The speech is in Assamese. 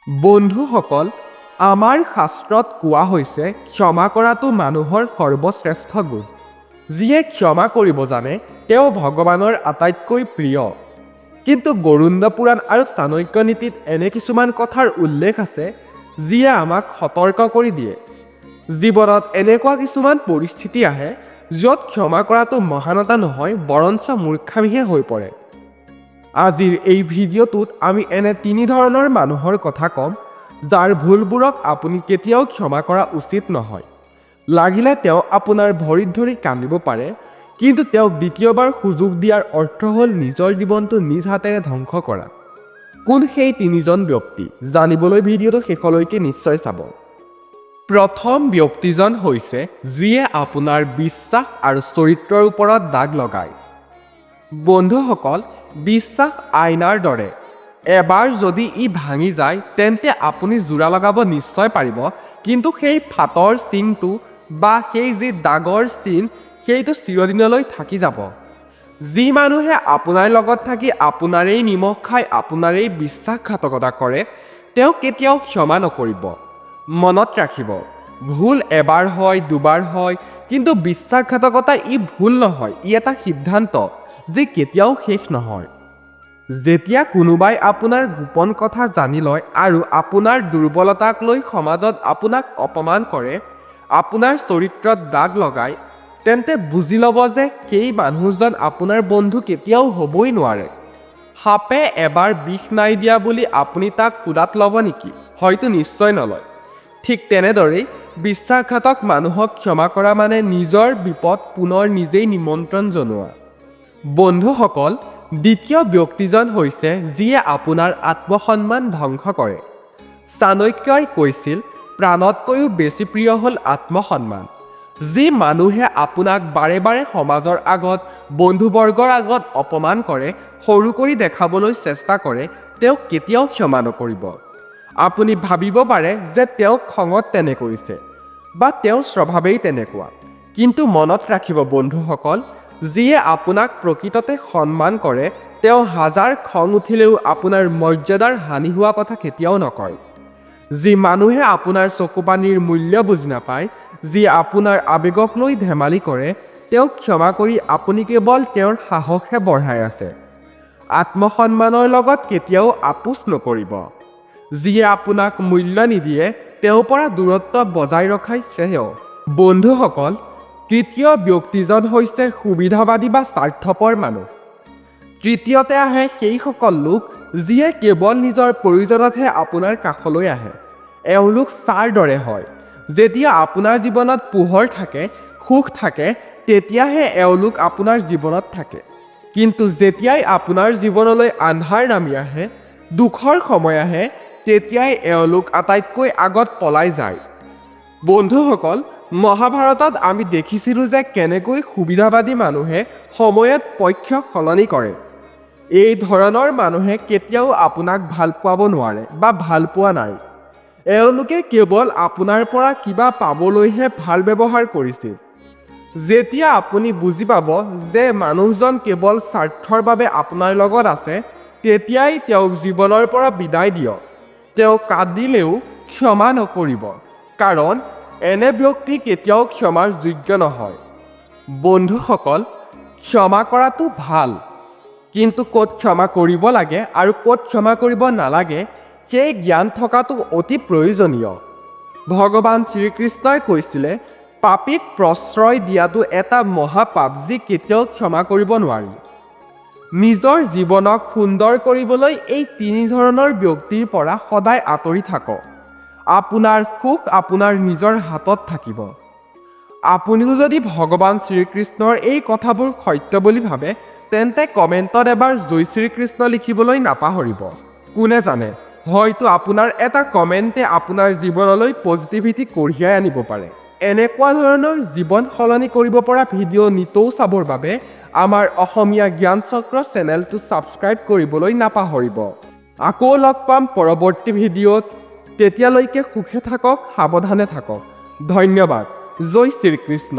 বন্ধুসকল, আমাৰ শাস্ত্ৰত কোৱা হৈছে ক্ষমা কৰাটো মানুহৰ সৰ্বশ্ৰেষ্ঠ গুণ। যিয়ে ক্ষমা কৰিব জানে তেওঁ ভগৱানৰ আটাইতকৈ প্ৰিয়। কিন্তু গৰুড় পুৰাণ আৰু চাণক্য নীতিত এনে কিছুমান কথাৰ উল্লেখ আছে যিয়ে আমাক সতৰ্ক কৰি দিয়ে। জীৱনত এনেকুৱা কিছুমান পৰিস্থিতি আহে য'ত ক্ষমা কৰাটো মহানতা নহয়, বৰঞ্চ মূৰ্খামিহে হৈ পৰে। আজিৰ এই ভিডিঅ'টোত আমি এনে তিনি ধৰণৰ মানুহৰ কথা ক'ম যাৰ ভুলবোৰক আপুনি কেতিয়াও ক্ষমা কৰা উচিত নহয়। লাগিলে তেওঁ আপোনাৰ ভৰিত ধৰি কান্দিব পাৰে, কিন্তু তেওঁক দ্বিতীয়বাৰ সুযোগ দিয়াৰ অৰ্থ হ'ল নিজৰ জীৱনটো নিজ হাতেৰে ধ্বংস কৰা। কোন সেই তিনিজন ব্যক্তি জানিবলৈ ভিডিঅ'টো শেষলৈকে নিশ্চয় চাব। প্ৰথম ব্যক্তিজন হৈছে যিয়ে আপোনাৰ বিশ্বাস আৰু চৰিত্ৰৰ ওপৰত দাগ লগায়। বন্ধুসকল, বিশ্বাস আইনাৰ দৰে। এবাৰ যদি ই ভাঙি যায় তেন্তে আপুনি জোৰা লগাব নিশ্চয় পাৰিব, কিন্তু সেই ফাটৰ চিনটো বা সেই যি দাগৰ চিন সেইটো চিৰদিনলৈ থাকি যাব। যি মানুহে আপোনাৰ লগত থাকি আপোনাৰেই নিমখ খাই আপোনাৰেই বিশ্বাসঘাতকতা কৰে তেওঁ কেতিয়াও ক্ষমা নকৰিব। মনত ৰাখিব, ভুল এবাৰ হয়, দুবাৰ হয়, কিন্তু বিশ্বাসঘাতকতা ই ভুল নহয়, ই এটা সিদ্ধান্ত যি কেতিয়াও শেষ নহয়। যেতিয়া কোনোবাই আপোনাৰ গোপন কথা জানি লয় আৰু আপোনাৰ দুৰ্বলতাক লৈ সমাজত আপোনাক অপমান কৰে, আপোনাৰ চৰিত্ৰত দাগ লগায়, তেন্তে বুজি ল'ব যে সেই মানুহজন আপোনাৰ বন্ধু কেতিয়াও হ'বই নোৱাৰে। সাপে এবাৰ বিষ নাই দিয়া বুলি আপুনি তাক কোলাত ল'ব নেকি? হয়তো নিশ্চয় নলয়। ঠিক তেনেদৰেই বিশ্বাসঘাতক মানুহক ক্ষমা কৰা মানে নিজৰ বিপদ পুনৰ নিজেই নিমন্ত্ৰণ জনোৱা। বন্ধুসকল, দ্বিতীয় ব্যক্তিজন হৈছে যিয়ে আপোনাৰ আত্মসন্মান ধ্বংস কৰে। চাণক্যই কৈছিল, প্ৰাণতকৈও বেছি প্ৰিয় হ'ল আত্মসন্মান। যি মানুহে আপোনাক বাৰে বাৰে সমাজৰ আগত, বন্ধুবৰ্গৰ আগত অপমান কৰে, সৰু কৰি দেখাবলৈ চেষ্টা কৰে, তেওঁক কেতিয়াও ক্ষমা নকৰিব। আপুনি ভাবিব পাৰে যে তেওঁক খঙত তেনে কৰিছে বা তেওঁৰ স্বভাৱেই তেনেকুৱা, কিন্তু মনত ৰাখিব বন্ধুসকল, যিয়ে আপোনাক প্ৰকৃততে সন্মান কৰে তেওঁ হাজাৰ খং উঠিলেও আপোনাৰ মৰ্যাদাৰ হানি হোৱা কথা কেতিয়াও নকয়। যি মানুহে আপোনাৰ চকুপানীৰ মূল্য বুজি নাপায়, যি আপোনাৰ আৱেগক লৈ ধেমালি কৰে, তেওঁক ক্ষমা কৰি আপুনি কেৱল তেওঁৰ সাহসহে বঢ়াই আছে। আত্মসন্মানৰ লগত কেতিয়াও আপোচ নকৰিব। যিয়ে আপোনাক মূল্য নিদিয়ে তেওঁৰ পৰা দূৰত্ব বজাই ৰখাই শ্ৰেয়। বন্ধুসকল, তৃতীয় ব্যক্তিজন হৈছে সুবিধাবাদী বা স্বাৰ্থপৰ মানুহ। তৃতীয়তে আহে সেইসকল লোক যিয়ে কেৱল নিজৰ প্ৰয়োজনতহে আপোনাৰ কাষলৈ আহে। এওঁলোক ছাৰ দৰে হয়। যেতিয়া আপোনাৰ জীৱনত পোহৰ থাকে, সুখ থাকে, তেতিয়াহে এওঁলোক আপোনাৰ জীৱনত থাকে। কিন্তু যেতিয়াই আপোনাৰ জীৱনলৈ আন্ধাৰ নামি আহে, দুখৰ সময় আহে, তেতিয়াই এওঁলোক আটাইতকৈ আগত পলাই যায়। বন্ধুসকল, মহাভাৰতত আমি দেখিছিলোঁ যে কেনেকৈ সুবিধাবাদী মানুহে সময়ত পক্ষ সলনি কৰে। এই ধৰণৰ মানুহে কেতিয়াও আপোনাক ভাল পাব নোৱাৰে বা ভাল পোৱা নাই। এওঁলোকে কেৱল আপোনাৰ পৰা কিবা পাবলৈহে ভাল ব্যৱহাৰ কৰিছিল। যেতিয়া আপুনি বুজি পাব যে মানুহজন কেৱল স্বাৰ্থৰ বাবে আপোনাৰ লগত আছে, তেতিয়াই তেওঁক জীৱনৰ পৰা বিদায় দিয়ক। তেওঁ কান্দিলেও ক্ষমা নকৰিব, কাৰণ এনে ব্যক্তি কেতিয়াও ক্ষমাৰ যোগ্য নহয়। বন্ধুসকল, ক্ষমা কৰাটো ভাল, কিন্তু ক'ত ক্ষমা কৰিব লাগে আৰু ক'ত ক্ষমা কৰিব নালাগে সেই জ্ঞান থকাটো অতি প্ৰয়োজনীয়। ভগৱান শ্ৰীকৃষ্ণই কৈছিলে, পাপীক প্ৰশ্ৰয় দিয়াটো এটা মহাপাপ যি কেতিয়াও ক্ষমা কৰিব নোৱাৰি। নিজৰ জীৱনক সুন্দৰ কৰিবলৈ এই তিনি ধৰণৰ ব্যক্তিৰ পৰা সদায় আঁতৰি থাকক। আপোনাৰ সুখ আপোনাৰ নিজৰ হাতত থাকিব। আপুনিও যদি ভগৱান শ্ৰীকৃষ্ণৰ এই কথাবোৰ সত্য বুলি ভাবে, তেন্তে কমেণ্টত এবাৰ জয় শ্ৰীকৃষ্ণ লিখিবলৈ নাপাহৰিব। কোনে জানে, হয়তো আপোনাৰ এটা কমেণ্টে আপোনাৰ জীৱনলৈ পজিটিভিটি কঢ়িয়াই আনিব পাৰে। এনেকুৱা ধৰণৰ জীৱন সলনি কৰিব পৰা ভিডিঅ' নিতৌ চাবৰ বাবে আমাৰ অসমীয়া জ্ঞান চক্ৰ চেনেলটো ছাবস্ক্ৰাইব কৰিবলৈ নাপাহৰিব। আকৌ লগ পাম পৰৱৰ্তী ভিডিঅ'ত। তেতিয়ালৈকে সুখে থাকক, সাৱধানে থাকক। ধন্যবাদ। জয় শ্ৰীকৃষ্ণ।